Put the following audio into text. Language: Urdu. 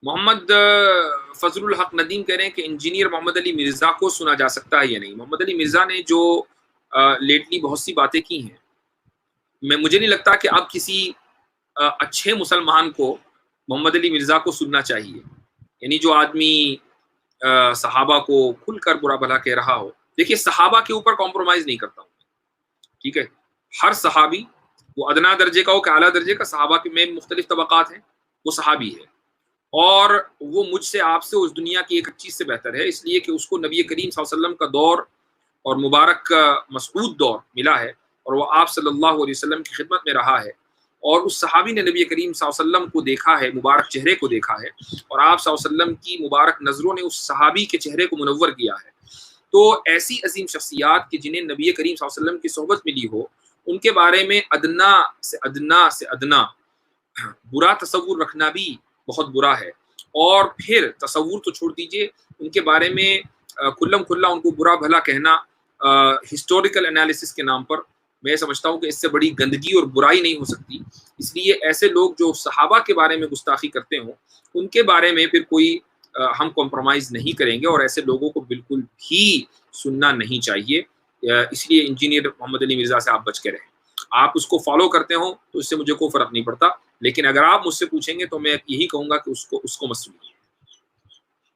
محمد فضل الحق ندیم کہہ رہے ہیں کہ انجینئر محمد علی مرزا کو سنا جا سکتا ہے یا نہیں. محمد علی مرزا نے جو لیٹلی بہت سی باتیں کی ہیں، مجھے نہیں لگتا کہ اب کسی اچھے مسلمان کو محمد علی مرزا کو سننا چاہیے. یعنی جو آدمی صحابہ کو کھل کر برا بھلا کہہ رہا ہو. دیکھیے صحابہ کے اوپر کمپرومائز نہیں کرتا ہوں، ٹھیک ہے. ہر صحابی، وہ ادنا درجے کا ہو کہ اعلیٰ درجے کا، صحابہ کے میں مختلف طبقات ہیں، وہ صحابی ہے اور وہ مجھ سے آپ سے اس دنیا کی ایک چیز سے بہتر ہے، اس لیے کہ اس کو نبی کریم صلی اللہ علیہ وسلم کا دور اور مبارک مسعود دور ملا ہے اور وہ آپ صلی اللہ علیہ وسلم کی خدمت میں رہا ہے، اور اس صحابی نے نبی کریم صلی اللہ علیہ وسلم کو دیکھا ہے، مبارک چہرے کو دیکھا ہے، اور آپ صلی اللہ علیہ وسلم کی مبارک نظروں نے اس صحابی کے چہرے کو منور کیا ہے. تو ایسی عظیم شخصیات کہ جنہیں نبی کریم صلی اللہ علیہ وسلم کی صحبت ملی ہو، ان کے بارے میں ادنا سے ادنا برا تصور رکھنا بھی بہت برا ہے. اور پھر تصور تو چھوڑ دیجئے، ان کے بارے میں کھلم کھلا ان کو برا بھلا کہنا ہسٹوریکل انالیسس کے نام پر، میں سمجھتا ہوں کہ اس سے بڑی گندگی اور برائی نہیں ہو سکتی. اس لیے ایسے لوگ جو صحابہ کے بارے میں گستاخی کرتے ہوں، ان کے بارے میں پھر کوئی ہم کمپرومائز نہیں کریں گے، اور ایسے لوگوں کو بالکل بھی سننا نہیں چاہیے. اس لیے انجینئر محمد علی مرزا سے آپ بچ کے رہیں. آپ اس کو فالو کرتے ہوں تو اس سے مجھے کوئی فرق نہیں پڑتا، لیکن اگر آپ مجھ سے پوچھیں گے تو میں یہی کہوں گا کہ اس کو مت سنیے.